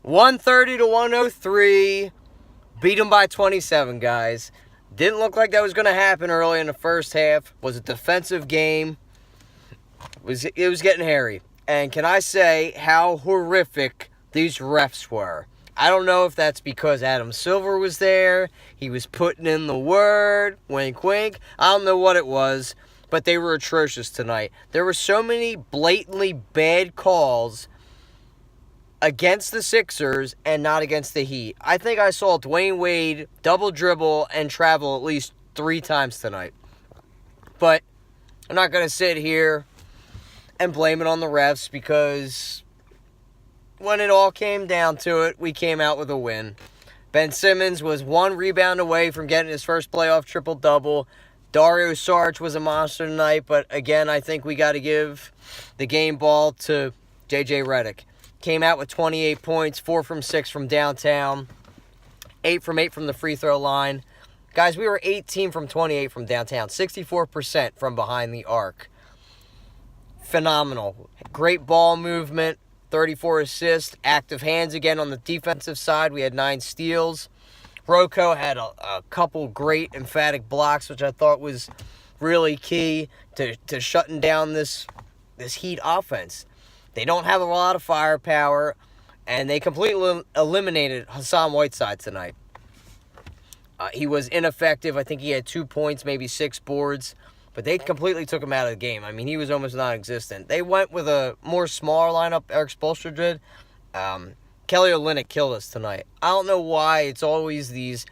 130 to 103. Beat them by 27, guys. Didn't look like that was going to happen early in the first half. Was a defensive game. It was getting hairy. And can I say how horrific these refs were? I don't know if that's because Adam Silver was there. He was putting in the word. Wink, wink. I don't know what it was. But they were atrocious tonight. There were so many blatantly bad calls against the Sixers and not against the Heat. I think I saw Dwayne Wade double dribble and travel at least 3 times tonight. But I'm not going to sit here and blame it on the refs because when it all came down to it, we came out with a win. Ben Simmons was 1 rebound away from getting his first playoff triple-double. Dario Saric was a monster tonight, but again, I think we got to give the game ball to J.J. Redick. Came out with 28 points, 4 from 6 from downtown, 8 from 8 from the free throw line. Guys, we were 18 from 28 from downtown, 64% from behind the arc. Phenomenal. Great ball movement, 34 assists, active hands again on the defensive side. We had 9 steals. Rocco had a couple great emphatic blocks, which I thought was really key to shutting down this Heat offense. They don't have a lot of firepower, and they completely eliminated Hassan Whiteside tonight. He was ineffective. I think he had 2 points, maybe 6 boards, but they completely took him out of the game. I mean, he was almost non-existent. They went with a more smaller lineup, Eric Spoelstra did. Kelly Olynyk killed us tonight. I don't know why it's always these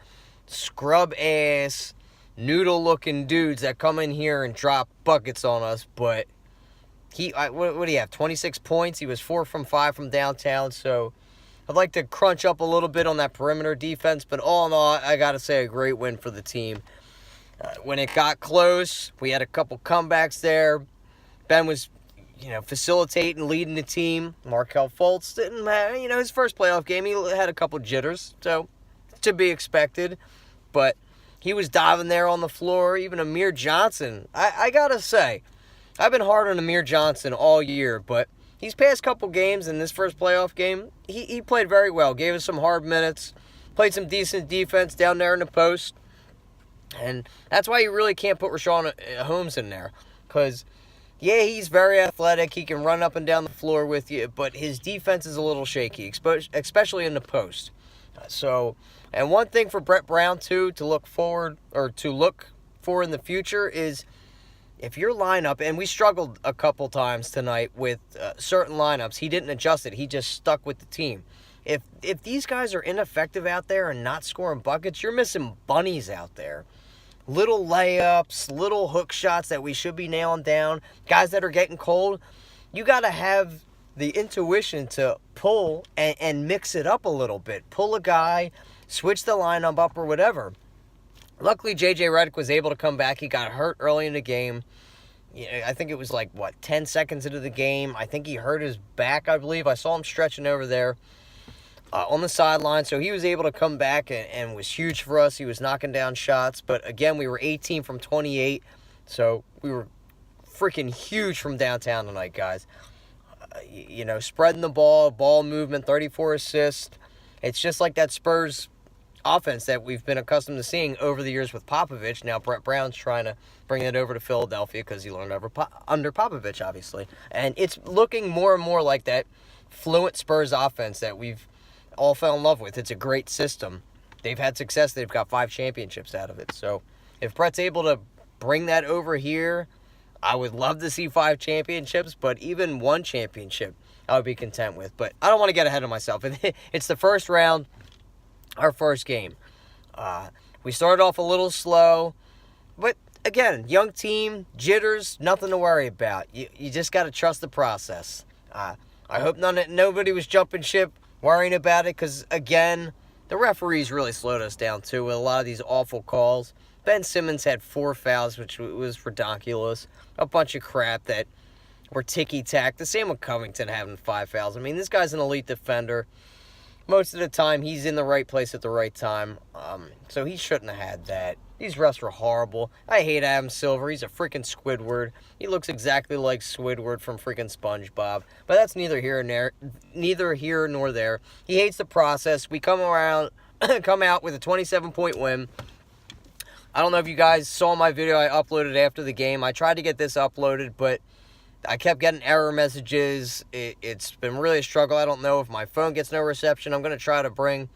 scrub-ass, noodle-looking dudes that come in here and drop buckets on us, but what do you have, 26 points? He was 4 from 5 from downtown, so I'd like to crunch up a little bit on that perimeter defense, but all in all, I got to say a great win for the team. When it got close, we had a couple comebacks there. Ben was facilitating, leading the team. Markelle Fultz didn't have, his first playoff game, he had a couple jitters, so to be expected. But he was diving there on the floor. Even Amir Johnson, I gotta say, I've been hard on Amir Johnson all year, but these past couple games in this first playoff game, he played very well. Gave us some hard minutes, played some decent defense down there in the post. And that's why you really can't put Rashawn Holmes in there, because yeah, he's very athletic. He can run up and down the floor with you, but his defense is a little shaky, especially in the post. And one thing for Brett Brown, too, to look for in the future is if your lineup, and we struggled a couple times tonight with certain lineups, he didn't adjust it. He just stuck with the team. If these guys are ineffective out there and not scoring buckets, you're missing bunnies out there. Little layups, little hook shots that we should be nailing down. Guys that are getting cold, you got to have the intuition to pull and mix it up a little bit. Pull a guy, switch the lineup up or whatever. Luckily, J.J. Redick was able to come back. He got hurt early in the game. I think it was 10 seconds into the game. I think he hurt his back, I believe. I saw him stretching over there on the sideline. So he was able to come back and was huge for us. He was knocking down shots. But again, we were 18 from 28. So we were freaking huge from downtown tonight, guys. Spreading the ball movement, 34 assists. It's just like that Spurs offense that we've been accustomed to seeing over the years with Popovich. Now Brett Brown's trying to bring it over to Philadelphia because he learned under Popovich, obviously. And it's looking more and more like that fluent Spurs offense that we've all fell in love with. It's a great system. They've had success. They've got 5 championships out of it. So if Brett's able to bring that over here, I would love to see 5 championships, but even 1 championship I would be content with. But I don't want to get ahead of myself. It's the first round, our first game. We started off a little slow, but again, young team, jitters, nothing to worry about. You just got to trust the process. I hope nobody was jumping ship, worrying about it, because again, the referees really slowed us down too with a lot of these awful calls. Ben Simmons had 4 fouls, which was ridiculous. A bunch of crap that were ticky-tack. The same with Covington having 5 fouls. I mean, this guy's an elite defender. most of the time he's in the right place at the right time. So he shouldn't have had that. These refs were horrible. I hate Adam Silver. He's a freaking Squidward. He looks exactly like Squidward from freaking SpongeBob. But that's neither here nor there. He hates the process. We come out with a 27-point win. I don't know if you guys saw my video I uploaded after the game. I tried to get this uploaded, but I kept getting error messages. It's been really a struggle. I don't know if my phone gets no reception. I'm going to try to bring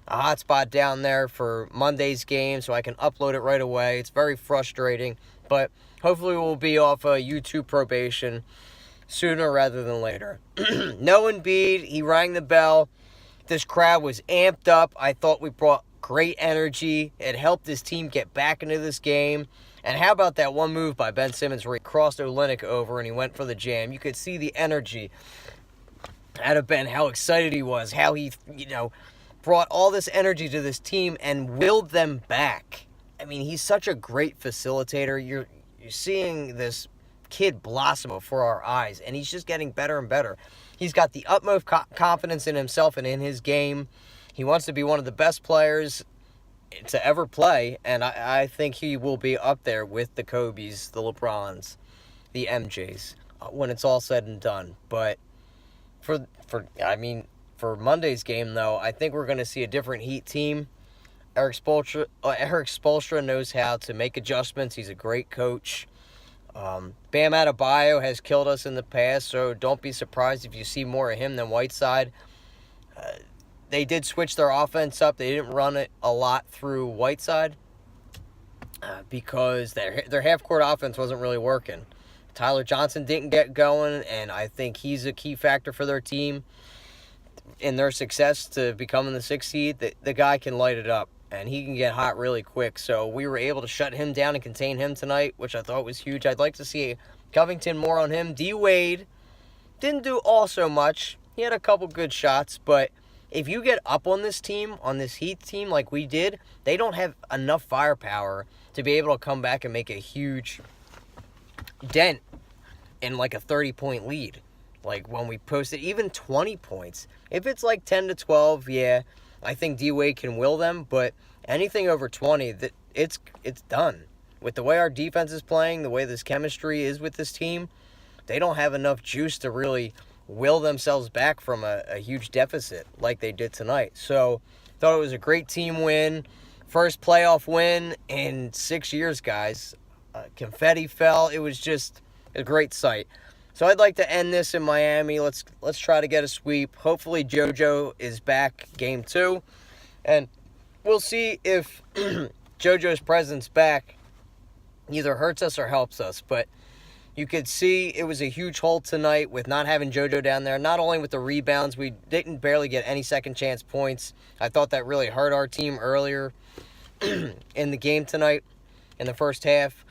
a hotspot down there for Monday's game so I can upload it right away. It's very frustrating, but hopefully we'll be off a YouTube probation sooner rather than later. No Embiid, he rang the bell. This crowd was amped up. I thought we brought great energy. It helped this team get back into this game. And how about that one move by Ben Simmons where he crossed Olynyk over and he went for the jam? You could see the energy out of Ben, how excited he was, how he, brought all this energy to this team and willed them back. I mean, he's such a great facilitator. You're seeing this kid blossom before our eyes, and he's just getting better and better. He's got the utmost confidence in himself and in his game. He wants to be one of the best players to ever play, and I think he will be up there with the Kobes, the LeBrons, the MJs, when it's all said and done. But for Monday's game, though, I think we're going to see a different Heat team. Eric Spoelstra knows how to make adjustments. He's a great coach. Bam Adebayo has killed us in the past, so don't be surprised if you see more of him than Whiteside. They did switch their offense up. They didn't run it a lot through Whiteside because their half-court offense wasn't really working. Tyler Johnson didn't get going, and I think he's a key factor for their team in their success to becoming the 6th seed. The guy can light it up, and he can get hot really quick. So we were able to shut him down and contain him tonight, which I thought was huge. I'd like to see Covington more on him. D. Wade didn't do all so much. He had a couple good shots, but if you get up on this team, on this Heat team like we did, they don't have enough firepower to be able to come back and make a huge dent in like a 30-point lead. Like when we posted even 20 points. If it's like 10 to 12, yeah, I think D-Wade can will them, but anything over 20, it's done. With the way our defense is playing, the way this chemistry is with this team, they don't have enough juice to really will themselves back from a huge deficit like they did tonight. So, thought it was a great team win. First playoff win in 6 years, guys. Confetti fell. It was just a great sight. So I'd like to end this in Miami. Let's try to get a sweep. Hopefully JoJo is back game 2. And we'll see if JoJo's presence back either hurts us or helps us. But you could see it was a huge hole tonight with not having JoJo down there. Not only with the rebounds, we didn't barely get any second chance points. I thought that really hurt our team earlier in the game tonight in the first half.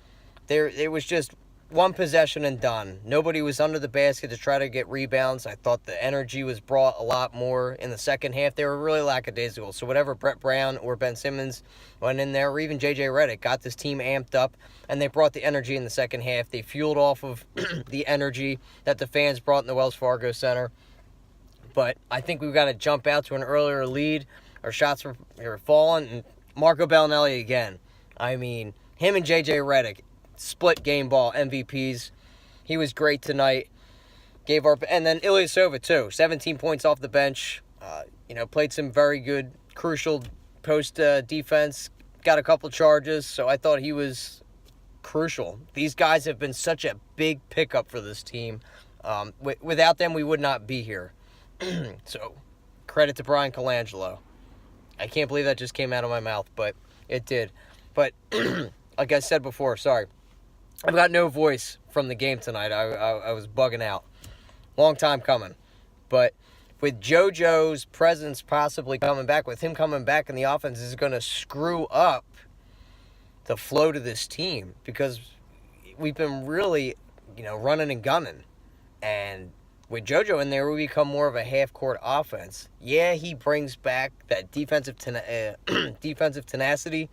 It was just one possession and done. Nobody was under the basket to try to get rebounds. I thought the energy was brought a lot more in the second half. They were really lackadaisical. So whatever Brett Brown or Ben Simmons went in there, or even J.J. Redick, got this team amped up, and they brought the energy in the second half. They fueled off of the energy that the fans brought in the Wells Fargo Center. But I think we've got to jump out to an earlier lead. Our shots were falling. And Marco Bellinelli again. I mean, him and J.J. Redick, split game ball MVPs. He was great tonight. And then Ilyasova too. 17 points off the bench. Played some very good, crucial post defense. Got a couple charges, so I thought he was crucial. These guys have been such a big pickup for this team. Without them, we would not be here. So, credit to Brian Colangelo. I can't believe that just came out of my mouth, but it did. But, like I said before, sorry. I've got no voice from the game tonight. I was bugging out. Long time coming. But with JoJo's presence possibly coming back, with him coming back in the offense, is going to screw up the flow to this team. Because we've been really, running and gunning. And with JoJo in there, we become more of a half-court offense. Yeah, he brings back that defensive tenacity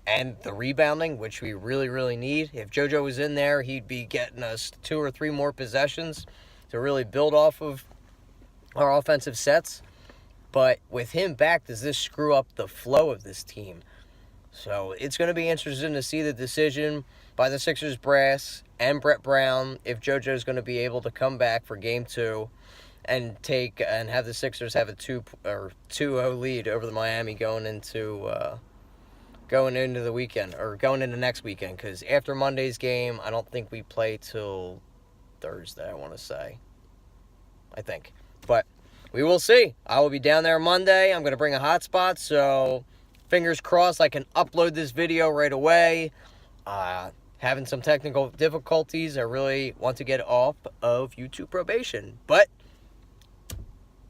and the rebounding, which we really, really need. If JoJo was in there, he'd be getting us 2 or 3 more possessions to really build off of our offensive sets. But with him back, does this screw up the flow of this team? So it's going to be interesting to see the decision by the Sixers brass and Brett Brown if JoJo is going to be able to come back for Game 2 and have the Sixers have a 2-0 lead over the Miami going into the weekend, or going into next weekend, because after Monday's game, I don't think we play till Thursday, I want to say. I think. But we will see. I will be down there Monday. I'm going to bring a hotspot, so fingers crossed I can upload this video right away. Having some technical difficulties. I really want to get off of YouTube probation. But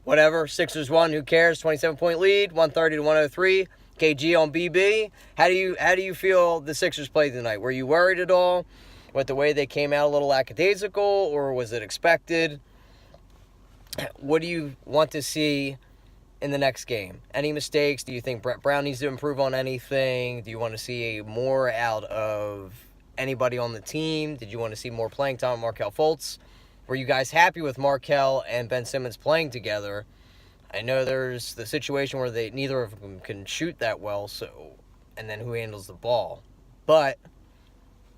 whatever. Sixers won. Who cares? 27-point lead. 130-103. KG on BB. How do you feel the Sixers played tonight? Were you worried at all with the way they came out, a little lackadaisical, or was it expected? What do you want to see in the next game? Any mistakes? Do you think Brett Brown needs to improve on anything? Do you want to see more out of anybody on the team? Did you want to see more playing time with Markelle Fultz? Were you guys happy with Markelle and Ben Simmons playing together? I know there's the situation where neither of them can shoot that well, and then who handles the ball? But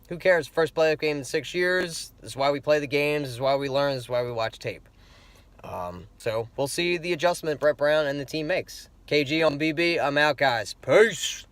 who cares? First playoff game in 6 years. This is why we play the games. This is why we learn. This is why we watch tape. So we'll see the adjustment Brett Brown and the team makes. KG on BB. I'm out, guys. Peace.